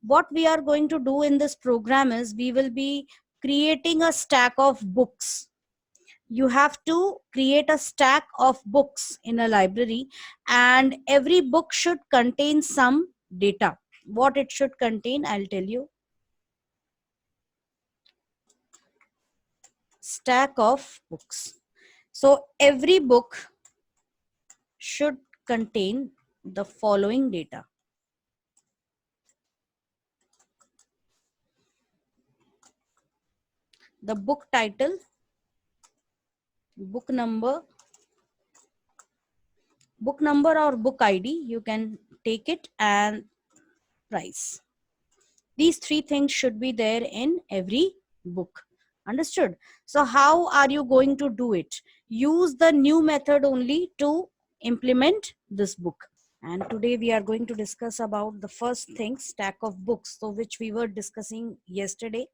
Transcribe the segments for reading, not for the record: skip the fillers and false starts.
What we are going to do in this program is we will be creating a stack of books. You have to create a stack of books in a library, and every book should contain some data. What it should contain, I'll tell you. Stack of books. So every book should contain the following data: the book title, book number, or book ID, you can take it, and price. These three things should be there in every book. Understood? So how are you going to do it? Use the new method only to implement this book. And today we are going to discuss about the first thing, stack of books, so which we were discussing yesterday.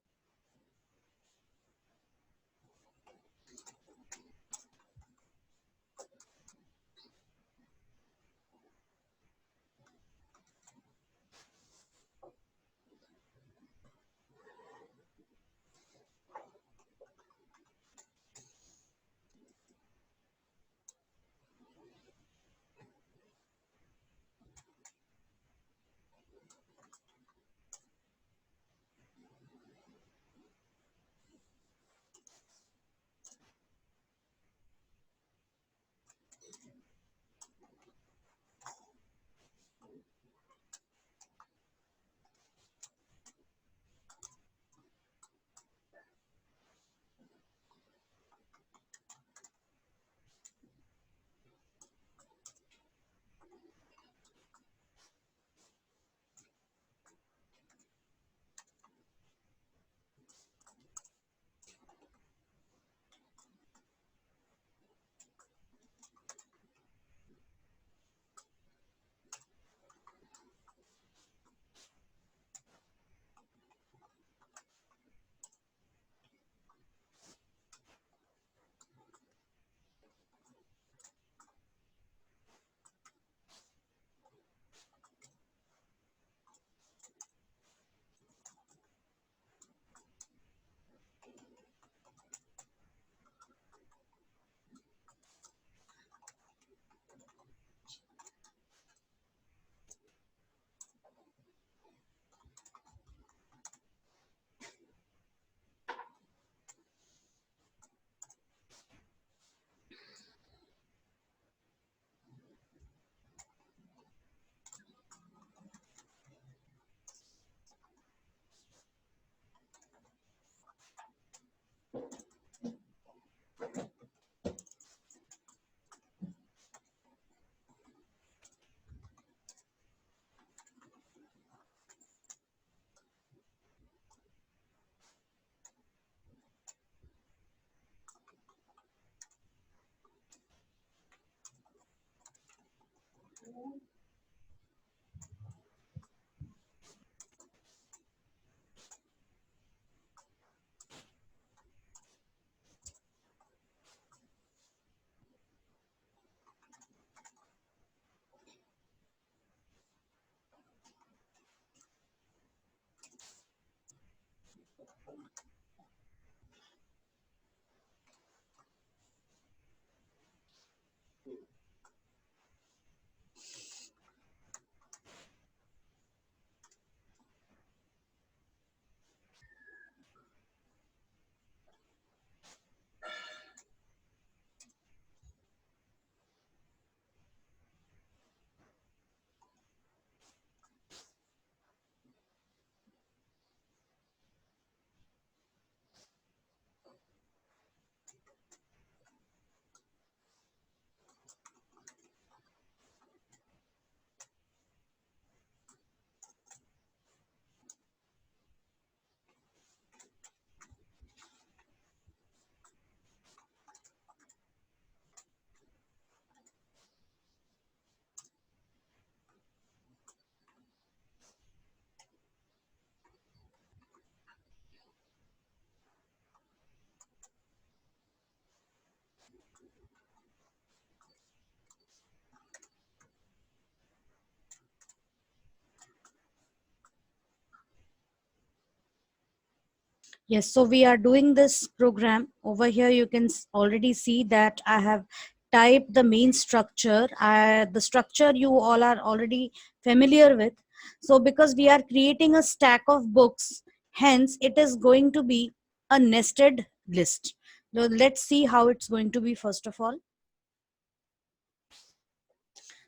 Yes, so we are doing this program. Over here you can already see that I have typed the main structure. The structure you all are already familiar with. So because we are creating a stack of books, hence it is going to be a nested list. So let's see how it's going to be first of all.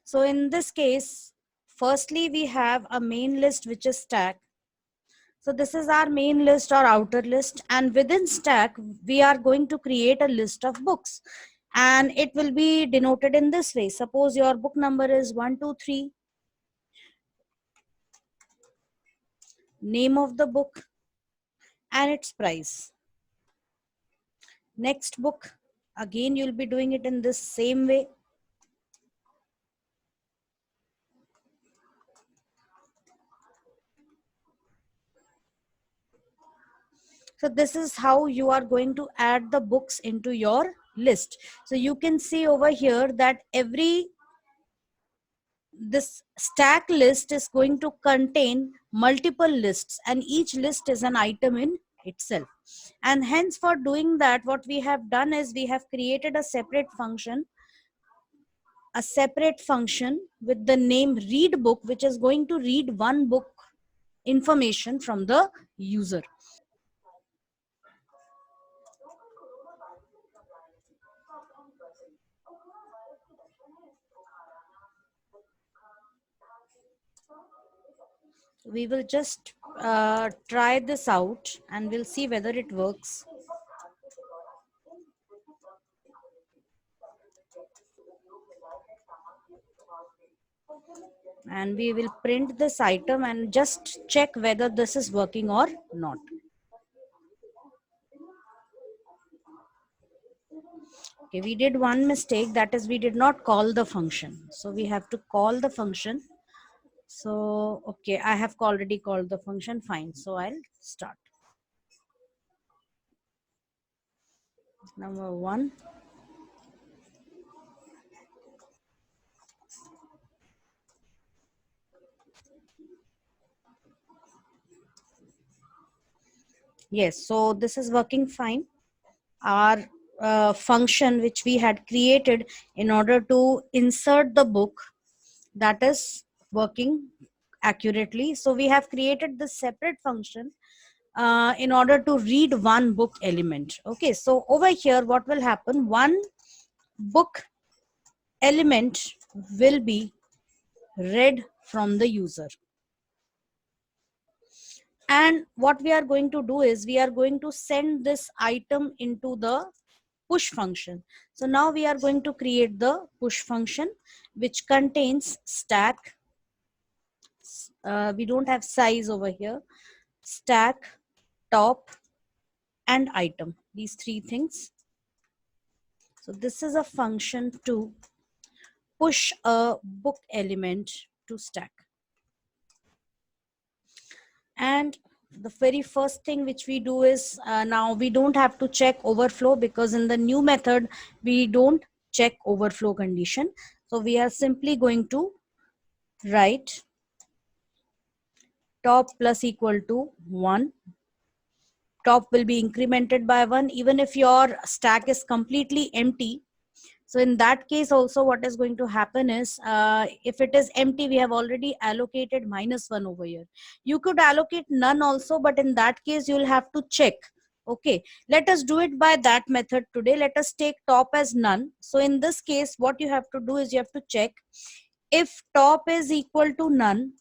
So in this case, firstly we have a main list which is stack. So this is our main list or outer list, and within stack we are going to create a list of books, and it will be denoted in this way. Suppose your book number is 123, name of the book and its price. Next book, again you'll be doing it in this same way. So this is how you are going to add the books into your list. So you can see over here that this stack list is going to contain multiple lists, and each list is an item in itself. And hence for doing that, what we have done is we have created a separate function with the name read book, which is going to read one book information from the user. We will just try this out and we'll see whether it works. And we will print this item and just check whether this is working or not. Okay, we did one mistake, that is we did not call the function. So we have to call the function. So, okay, I have already called the function, fine. So I'll start. Number one. Yes, so this is working fine. Our function which we had created in order to insert the book, that is working accurately. So we have created this separate function in order to read one book element. Okay, so over here what will happen, one book element will be read from the user. And what we are going to do is we are going to send this item into the push function. So now we are going to create the push function which contains stack. We don't have size over here. Stack, top, and item. These three things. So this is a function to push a book element to stack. And the very first thing which we do is now we don't have to check overflow, because in the new method we don't check overflow condition. So we are simply going to write top plus equal to 1. Top will be incremented by 1 even if your stack is completely empty. So in that case also what is going to happen is if it is empty, we have already allocated -1 over here. You could allocate none also, but in that case you'll have to check. Okay, let us do it by that method today. Let us take top as none. So in this case what you have to do is you have to check if top is equal to none,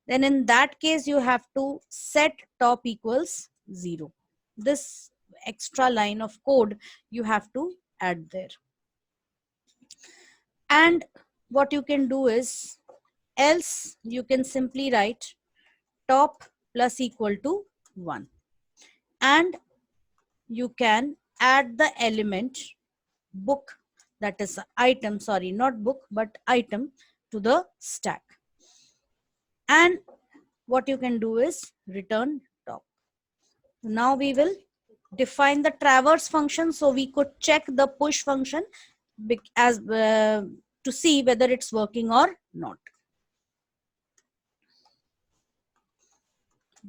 then in that case you have to set top equals 0. This extra line of code you have to add there. And what you can do is, else you can simply write top plus equal to 1, and you can add the element book, that is item, sorry, not book but item, to the stack. And what you can do is return top. Now we will define the traverse function, so we could check the push function as to see whether it's working or not.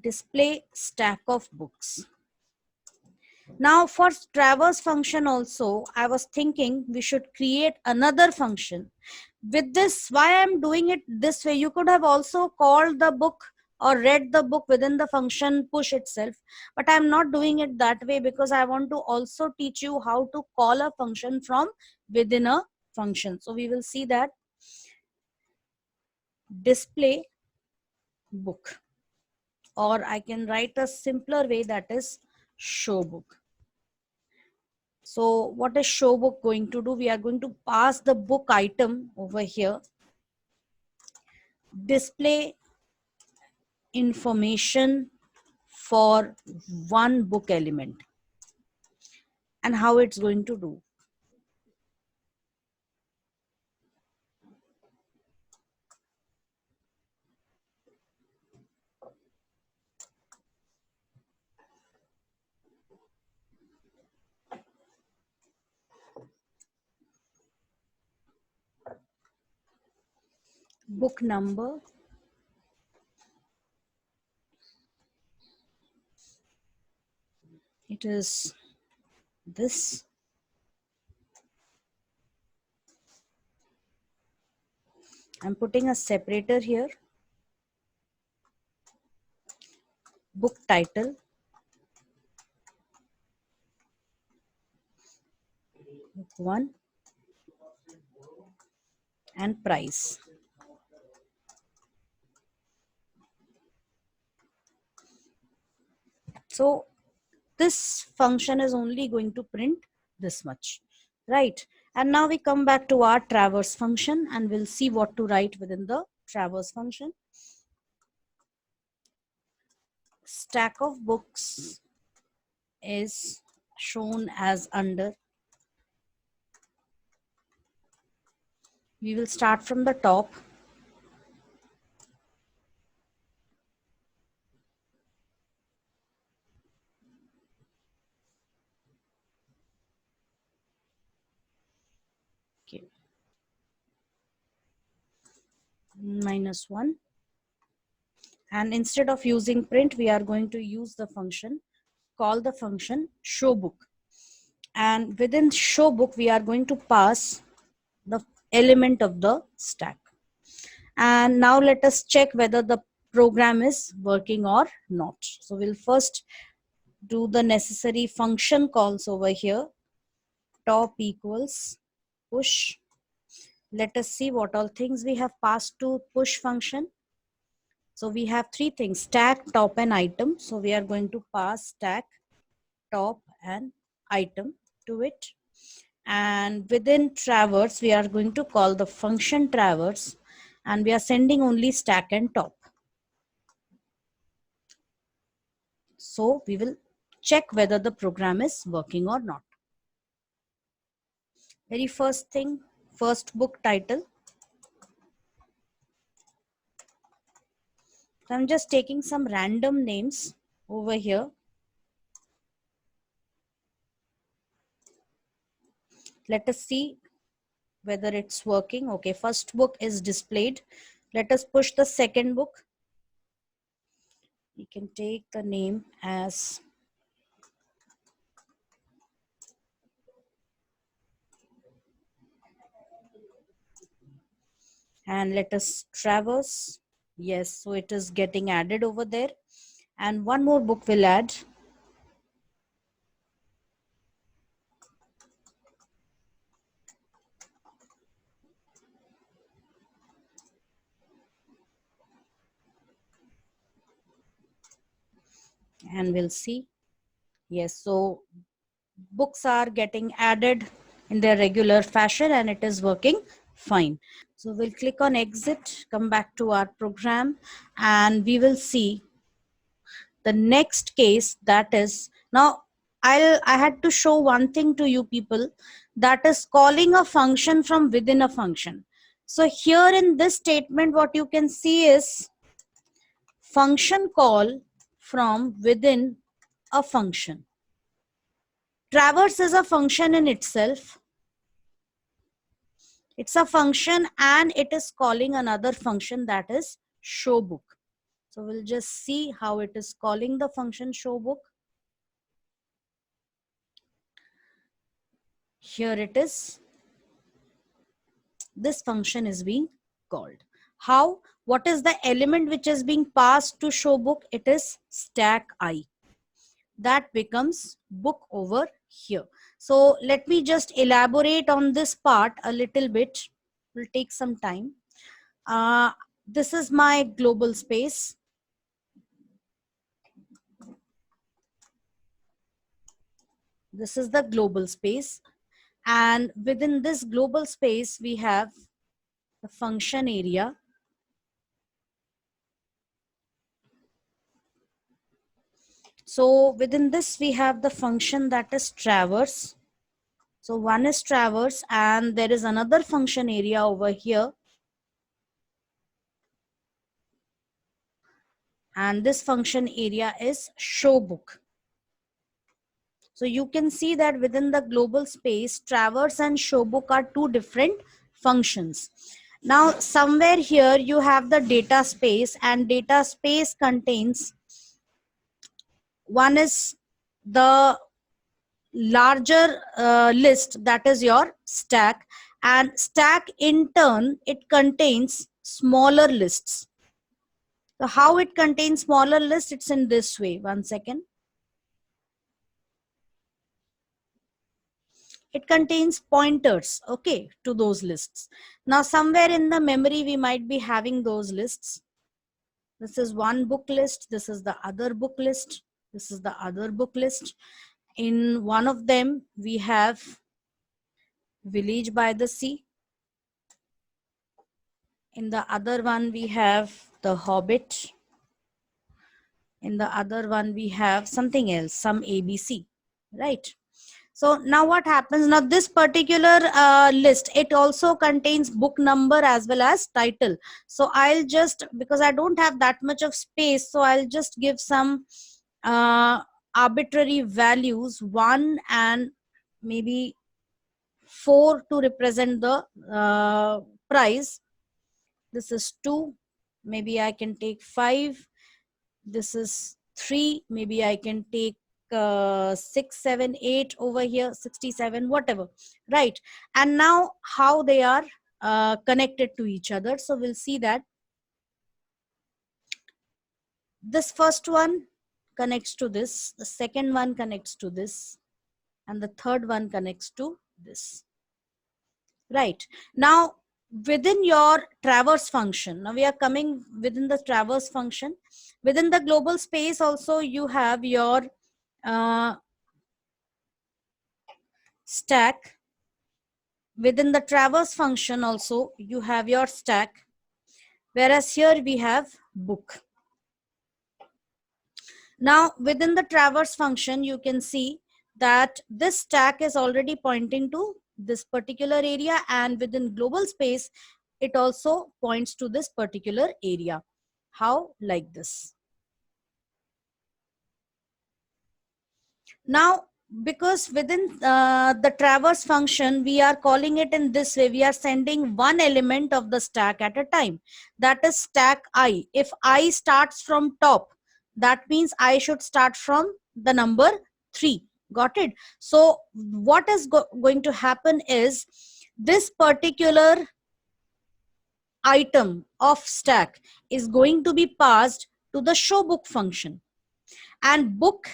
Display stack of books. Now for traverse function also, I was thinking we should create another function. With this, why I'm doing it this way, you could have also called the book or read the book within the function push itself, but I'm not doing it that way because I want to also teach you how to call a function from within a function. So we will see that display book, or I can write a simpler way, that is show book. So what is show book going to do? We are going to pass the book item over here, display information for one book element, and how it's going to do. Book number, it is this. I'm putting a separator here. Book title, book one, and price. So this function is only going to print this much, right? And now we come back to our traverse function and we'll see what to write within the traverse function. Stack of books is shown as under. We will start from the top. Okay. -1. And instead of using print, we are going to use the function, call the function show book. And within show book, we are going to pass the element of the stack. And now let us check whether the program is working or not. So we'll first do the necessary function calls over here. Top equals push. Let us see what all things we have passed to push function. So we have three things: stack, top, and item. So we are going to pass stack, top, and item to it. And within traverse, we are going to call the function traverse, and we are sending only stack and top. So we will check whether the program is working or not. Very first thing, first book title. So I'm just taking some random names over here. Let us see whether it's working. Okay, first book is displayed. Let us push the second book. We can take the name as and let us traverse. Yes, so it is getting added over there. And one more book will add. And we'll see. Yes, so books are getting added in their regular fashion and it is working fine. So we'll click on exit, come back to our program, and we will see the next case. That is, now I had to show one thing to you people, that is calling a function from within a function. So here in this statement, what you can see is function call from within a function. Traverse is a function in itself. It's a function and it is calling another function, that is show book. So we'll just see how it is calling the function show book. Here it is. This function is being called. How? What is the element which is being passed to show book? It is stack I. That becomes book over here. So let me just elaborate on this part a little bit. Will take some time. This is my global space. This is the global space. And within this global space, we have the function area. So within this, we have the function that is traverse. So one is traverse, and there is another function area over here. And this function area is show book. So you can see that within the global space, traverse and show book are two different functions. Now somewhere here you have the data space, and data space contains, one is the larger list, that is your stack, and stack in turn it contains smaller lists. So how it contains smaller lists? It's in this way. One second. It contains pointers, okay, to those lists. Now somewhere in the memory we might be having those lists. This is one book list, this is the other book list, this is the other book list. In one of them we have Village by the Sea. In the other one we have The Hobbit. In the other one we have something else, some ABC, right? So now what happens? Now this particular list, it also contains book number as well as title. So I'll just, because I don't have that much of space, so I'll just give some arbitrary values, 1 and maybe 4 to represent the price. This is 2, maybe I can take 5. This is 3, maybe I can take 6, 7, 8 over here, 67, whatever, right? And now how they are connected to each other. So we'll see that this first one connects to this, the second one connects to this, and the third one connects to this, right? Now within your traverse function, now we are coming within the traverse function. Within the global space also you have your stack. Within the traverse function also you have your stack, whereas here we have book. Now within the traverse function you can see that this stack is already pointing to this particular area, and within global space it also points to this particular area. How? Like this. Now because within the traverse function we are calling it in this way, we are sending one element of the stack at a time, that is stack I. If I starts from top, that means I should start from the number 3. Got it? So what is going to happen is this particular item of stack is going to be passed to the show book function, and book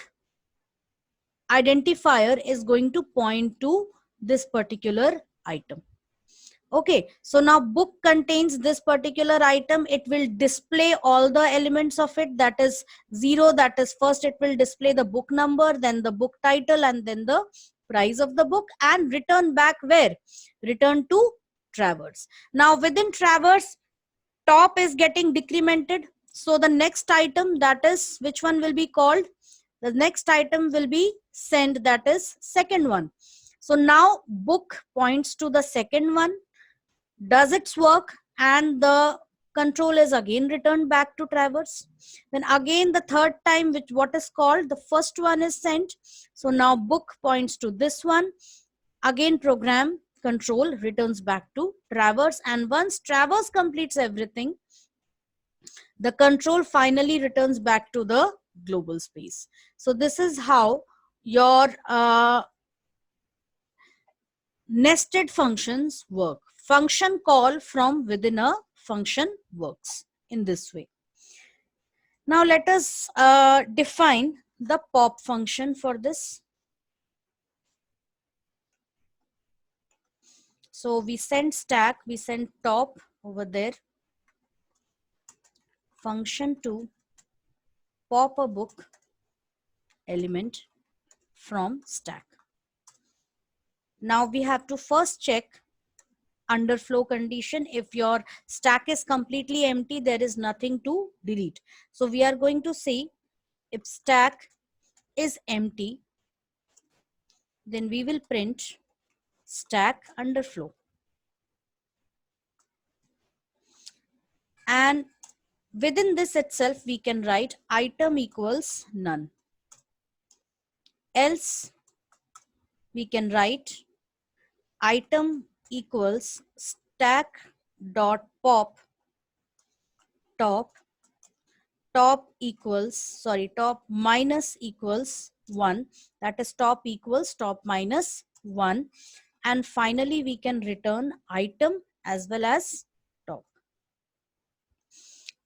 identifier is going to point to this particular item. Okay, so now book contains this particular item. It will display all the elements of it, that is 0, that is first it will display the book number, then the book title, and then the price of the book, and return back where? Return to traverse. Now within traverse, top is getting decremented, so the next item, that is which one will be called? The next item will be send, that is second one. So now book points to the second one, does its work, and the control is again returned back to traverse. Then again the third time, which what is called, the first one is sent. So now book points to this one, again program control returns back to traverse, and once traverse completes everything, the control finally returns back to the global space. So this is how your nested functions work. Function call from within a function works in this way. Now let us define the pop function for this. So we send stack, we send top over there, function to pop a book element from stack. Now we have to first check under flow condition. If your stack is completely empty, there is nothing to delete. So we are going to say if stack is empty, then we will print stack under flow. And within this itself, we can write item equals none. Else we can write item equals stack dot pop top top minus equals 1, that is top equals top minus 1, and finally we can return item as well as top.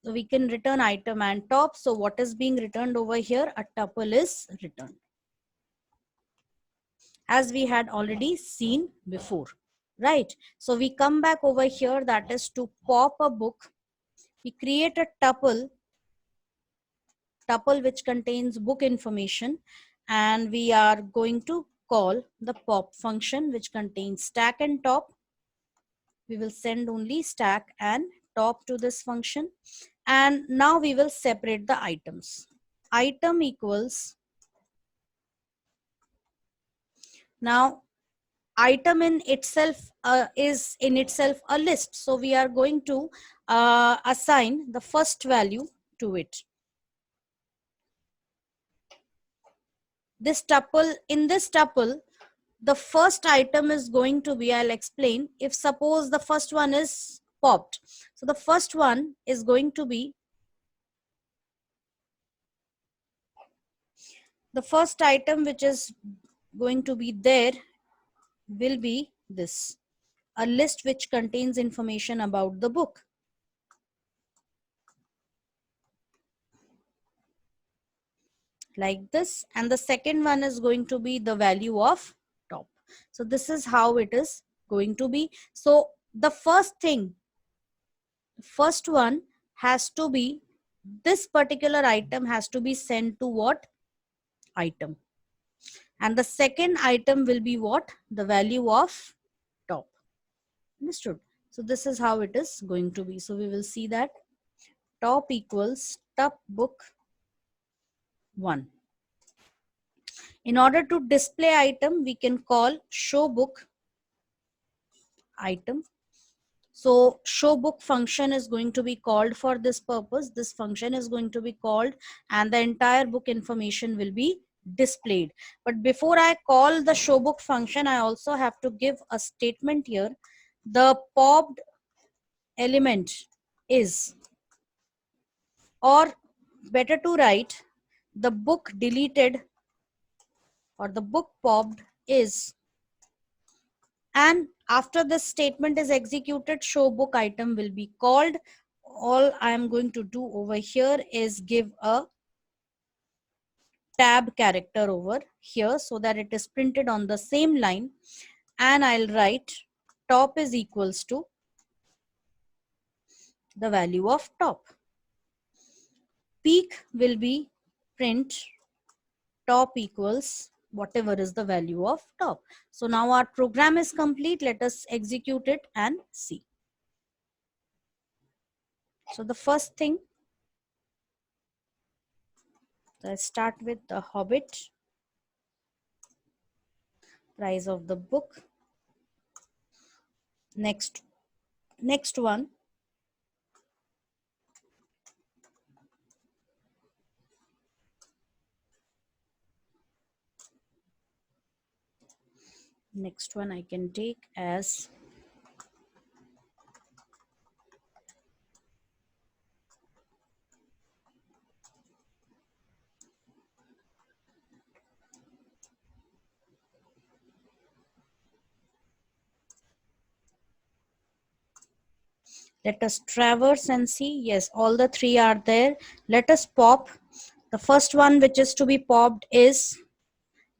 So we can return item and top. So what is being returned over here? A tuple is returned, as we had already seen before, right? So we come back over here, that is to pop a book. We create a tuple which contains book information, and we are going to call the pop function which contains stack and top. We will send only stack and top to this function, and now we will separate the items. Item equals, now item in itself is in itself a list, so we are going to assign the first value to it. This tuple, in this tuple, the first item is going to be, I'll explain. If suppose the first one is popped, so the first one is going to be, the first item which is going to be there will be this, a list which contains information about the book, like this. And the second one is going to be the value of top. So this is how it is going to be. So the first one has to be, this particular item has to be sent to what? Item. And the second item will be what? The value of top. Understood? So this is how it is going to be. So we will see that top equals top book 1. In order to display item, we can call show book item. So show book function is going to be called for this purpose. This function is going to be called and the entire book information will be displayed. But before I call the show book function, I also have to give a statement here. The popped element is, or better to write, the book deleted or the book popped is, and after this statement is executed, show book item will be called. All I am going to do over here is give a tab character over here so that it is printed on the same line, and I'll write top is equals to the value of top. Peak will be print top equals whatever is the value of top. So now our program is complete. Let us execute it and see. So the first thing, let's start with the Hobbit, price of the book. Next one, I can take as Let us traverse and see. Yes, all the three are there. Let us pop. The first one which is to be popped is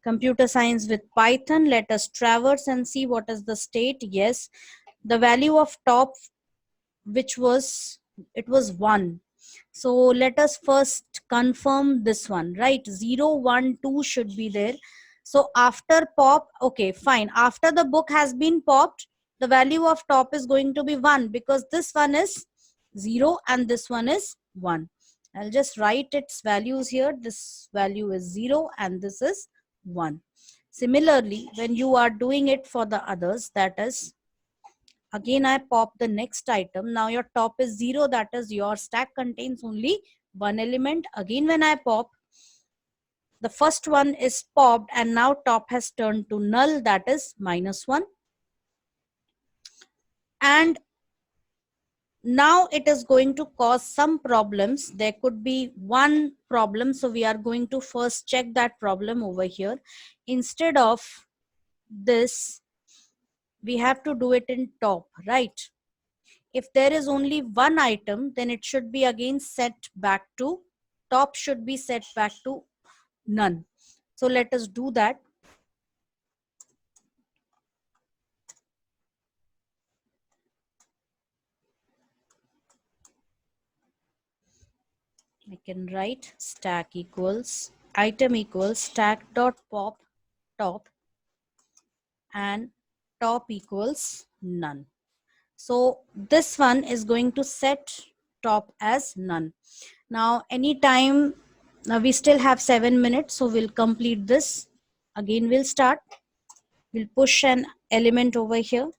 computer science with Python. Let us traverse and see what is the state. Yes, the value of top, which was, it was 1. So let us first confirm this one, right? 0 1 2 should be there. So after pop, okay, fine, after the book has been popped, the value of top is going to be 1, because this one is 0 and this one is 1. I'll just write its values here. This value is 0 and this is 1. Similarly, when you are doing it for the others, that is, again I pop the next item. Now your top is 0, that is your stack contains only one element. Again when I pop, the first one is popped and now top has turned to null, that is -1. And now it is going to cause some problems. There could be one problem, so we are going to first check that problem over here. Instead of this, we have to do it in top, right? If there is only one item, then it should be again set back to, top should be set back to none. So let us do that. I can write stack equals item equals stack dot pop top and top equals none. So this one is going to set top as none. Now anytime, now we still have 7 minutes, so we'll complete this. Again we'll start. We'll push an element over here.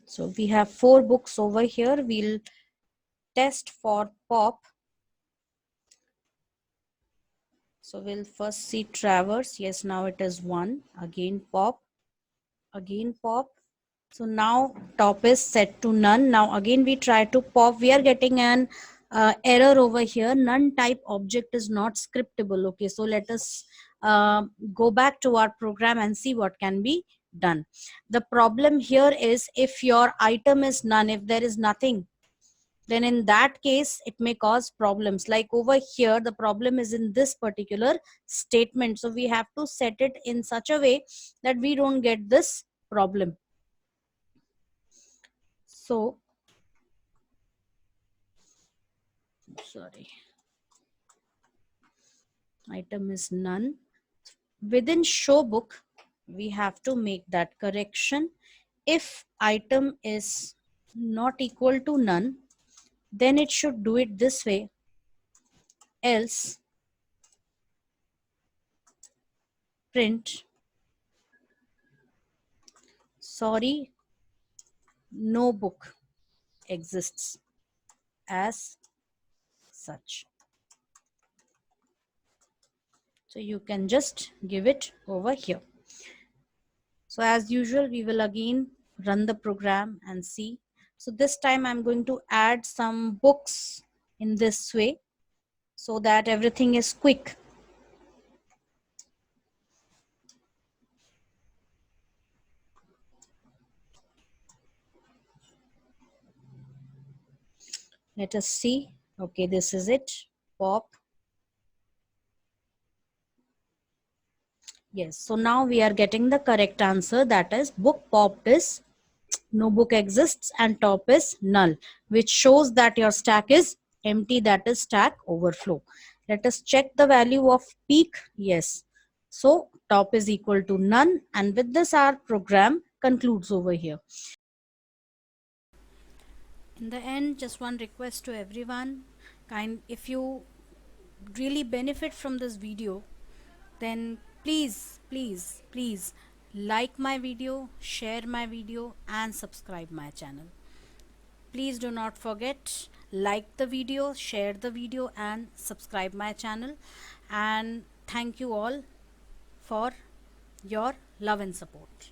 So we have 4 books over here. We'll test for pop. So we'll first see traverse. Yes, now it is 1. Again pop. Again pop. So now top is set to none. Now again we try to pop. We are getting an error over here. None type object is not scriptable. Okay, so let us go back to our program and see what can be done. The problem here is, if your item is none, if there is nothing, then in that case it may cause problems. Like over here, the problem is in this particular statement. So we have to set it in such a way that we don't get this problem. So, sorry, item is none. Within show book, we have to make that correction. If item is not equal to none, then it should do it this way. Else, print, sorry, no book exists as such. So you can just give it over here. So as usual, we will again run the program and see. So this time I'm going to add some books in this way so that everything is quick. Let us see. Okay, this is it. Pop. Yes, so now we are getting the correct answer, that is book popped is no book exists and top is null, which shows that your stack is empty, that is stack overflow. Let us check the value of peak. Yes, So top is equal to none, and with this our program concludes over here. In the end, just one request to everyone, if you really benefit from this video, then please like my video, share my video, and subscribe my channel. Please do not forget, like the video, share the video, and subscribe my channel. And thank you all for your love and support.